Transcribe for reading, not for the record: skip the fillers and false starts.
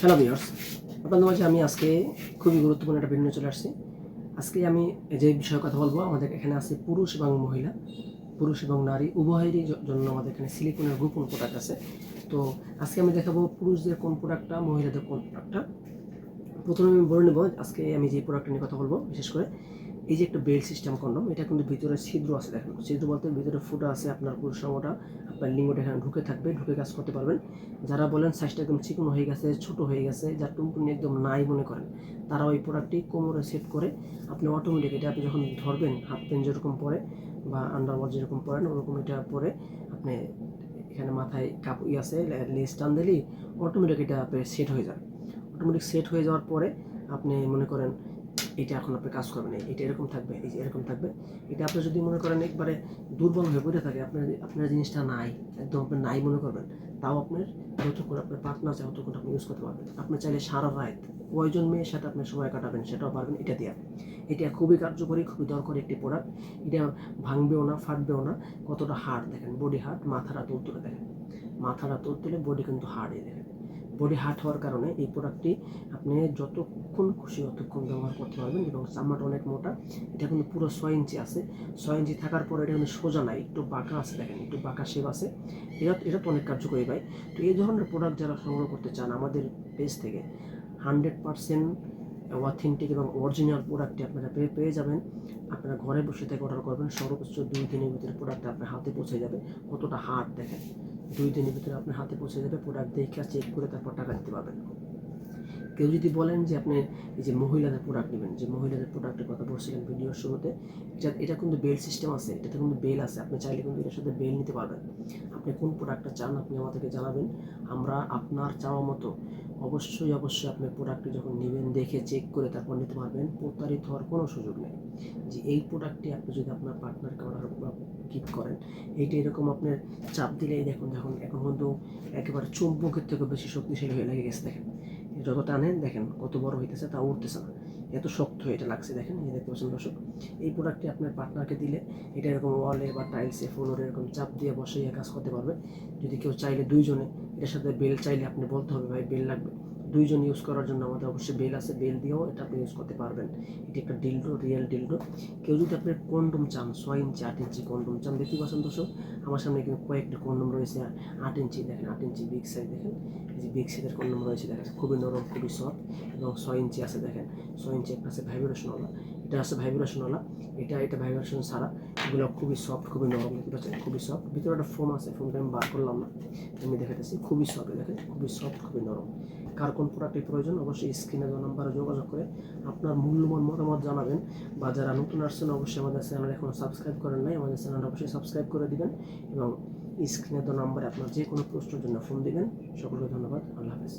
Hello viewers, আপনাদের মাঝে আমি আজকে খুবই গুরুত্বপূর্ণ একটা ভিডিও চলে আসছি। আজকে আমি যে বিষয়ে কথা বলবো, আমাদের এখানে আছে পুরুষ এবং মহিলা, পুরুষ এবং নারী উভয়েরই জন্য আমাদের এখানে সিলিকনের গোপন প্রোডাক্ট আছে। তো আজকে আমি দেখাবো পুরুষদের কোন প্রোডাক্টটা, মহিলাদের কোন প্রোডাক্টটা। প্রথমে আমি বলে নেব আজকে আমি যে প্রোডাক্টটা নিয়ে কথা বলবো, বিশেষ করে এই যে একটা বেল্ট সিস্টেম কন্ডম, এটা কিন্তু ভিতরে ছিদ্র আছে। দেখেন, ছিদ্র বলতে ভিতরে ফুটা আছে, আপনার পুরুষ অঙ্গটা, আপনার লিঙ্গটা এখানে ঢুকে থাকবে, ঢুকে কাজ করতে পারবেন। যারা বলেন সাইজটা একদম চিকন হয়ে গেছে, ছোট হয়ে গেছে, যার টুনটুনি একদম নাই মনে করেন, তারা ওই প্রোডাক্টটি কোমরে সেট করে আপনি অটোমেটিক, এটা আপনি যখন ধরবেন, হাফ প্যান্ট যেরকম পরে বা আন্ডারওয়ার যেরকম পরেন ওরকম এটা পরে আপনি এখানে মাথায় আছে লেস টান দিলেই অটোমেটিক এটা সেট হয়ে যাবে। অটোমেটিক সেট হয়ে যাওয়ার পরে আপনি মনে করেন এটা এখন আপনি কাজ করবেন, এটা এরকম থাকবে, এই যে এরকম থাকবে। এটা আপনি যদি মনে করেন একবারে দুর্বল হয়ে পড়ে থাকে, আপনার জিনিসটা নাই, একদম আপনি নাই মনে করবেন, তাও আপনার যতক্ষণ আপনার পার্টনার চাই ততক্ষণ আপনি ইউজ করতে পারবেন। আপনি চাইলে সারা রাত কয়জন মেয়ের সাথে আপনি সময় কাটাবেন সেটাও পারবেন এটা দিয়ে। এটা খুবই কার্যকরী, খুবই দরকারি একটি প্রোডাক্ট। এটা ভাঙবেও না, ফাটবেও না। কতটা হার্ড দেখেন, বডি হার্ড, মাথাটা তুলে দেখেন, মাথাটা তুলে বডি কিন্তু হার্ডই দেখেন। বডি হার্ড হওয়ার কারণে এই প্রোডাক্টটি আপনি যতক্ষণ খুশি ততক্ষণ ব্যবহার করতে পারবেন। এবং চামড়াটা অনেক মোটা, এটা কিন্তু পুরো 6 ইঞ্চি আছে। 6 ইঞ্চি থাকার পরে এটা কিন্তু সোজা নাই, একটু বাঁকা আছে, দেখেন একটু বাঁকা শেপ আছে। এটা তো অনেক কার্যকরী ভাই। তো এই ধরনের প্রোডাক্ট যারা সংগ্রহ করতে চান আমাদের পেজ থেকে 100% অথেন্টিক এবং অরিজিনাল প্রোডাক্টটি আপনারা পেয়ে যাবেন। আপনারা ঘরে বসে থেকে অর্ডার করবেন, সর্বোচ্চ 2 দিনের ভিতরে প্রোডাক্টটা আপনার হাতে পৌঁছে যাবে। কতটা হার্ড দেখেন, 2 দিনের ভিতরে আপনার হাতে পৌঁছে যাবে। প্রোডাক্ট দেখে চেক করে তারপর টাকা দিতে পারবেন। কেউ যদি বলেন যে আপনি এই যে মহিলাদের প্রোডাক্ট নেবেন, যে মহিলাদের প্রোডাক্টের কথা বলছিলেন ভিডিওর শুরুতে, এটা কিন্তু বেল সিস্টেম আছে, এটাতে কিন্তু বেল আছে, আপনি চাইলে কিন্তু এটার সাথে বেল নিতে পারবেন। আপনি কোন প্রোডাক্টটা চান আপনি আমাদেরকে জানাবেন, আমরা আপনার চাওয়া মতো অবশ্যই আপনি প্রোডাক্টটি যখন নেবেন দেখে চেক করে তারপর নিতে পারবেন। প্রতারিত হওয়ার কোনো সুযোগ নেই। যে এই প্রোডাক্টটি আপনি যদি আপনার পার্টনারকে অর্ডার গিফট করেন, এইটা এরকম আপনার চাপ দিলেই দেখুন এখন কিন্তু একেবারে চুম্বকের থেকে বেশি শক্তিশালী হয়ে লেগে গেছে। দেখেন যত টানেন, দেখেন কত বড় হইতেছে, তা উঠতেছে না, এত শক্ত হয়ে এটা লাগছে। দেখেন, এই দেখতে পাচ্ছেন দর্শক, এই প্রোডাক্টটি আপনার পার্টনারকে দিলে এটা এরকম ওয়ালে বা টাইলসে ফ্লোরে এরকম চাপ দিয়ে বসিয়ে কাজ করতে পারবে। যদি কেউ চাইলে দুইজনে, এটার সাথে বেল চাইলে আপনি বলতে হবে ভাই বেল লাগবে, দুইজন ইউজ করার জন্য আমাদের অবশ্যই বেল আছে, বেল দিয়েও এটা আপনি ইউজ করতে পারবেন। এটি একটা ডিলডো, রিয়েল ডিলডো। কেউ যদি আপনি কন্ডম চান, 6 ইঞ্চি 8 ইঞ্চি কন্ডম চান, দেখতে পাচ্ছেন দর্শক আমার সামনে কিন্তু কয়েকটি কন্ডম রয়েছে 8 ইঞ্চি, দেখেন 8 ইঞ্চি বিগ সাইজ, দেখেন এই যে বিগ সাইজের কন্ডম রয়েছে, দেখেন খুবই নরম, খুবই সফট। এবং 6 ইঞ্চি আছে, দেখেন 6 ইঞ্চি একটা আছে ভাইব্রেশনওয়ালা, এটা আছে ভাইব্রেশনওয়ালা, এটা ভাইব্রেশন ছাড়া। এগুলো খুবই সফট, খুবই নরম, দেখতে পাচ্ছেন খুবই সফট। ভিতরে একটা ফোম আছে, ফোমটা আমি বার করলাম না, আমি দেখাতেছি, খুবই সফট, দেখেন খুবই সফট, খুবই নরম। কার কোন প্রোডাক্টের প্রয়োজন অবশ্যই স্ক্রিনে দেওয়া নাম্বারে যোগাযোগ করে আপনার মূল্যবান মতামত জানাবেন। বা যারা নতুন আসছেন অবশ্যই আমাদের চ্যানেল এখনও সাবস্ক্রাইব করেন নাই, আমাদের চ্যানেলটা অবশ্যই সাবস্ক্রাইব করে দিবেন। এবং স্ক্রিনে দেওয়া নাম্বারে আপনার যে কোনো প্রশ্নের জন্য ফোন দিবেন। সকলকে ধন্যবাদ, আল্লাহ হাফেজ।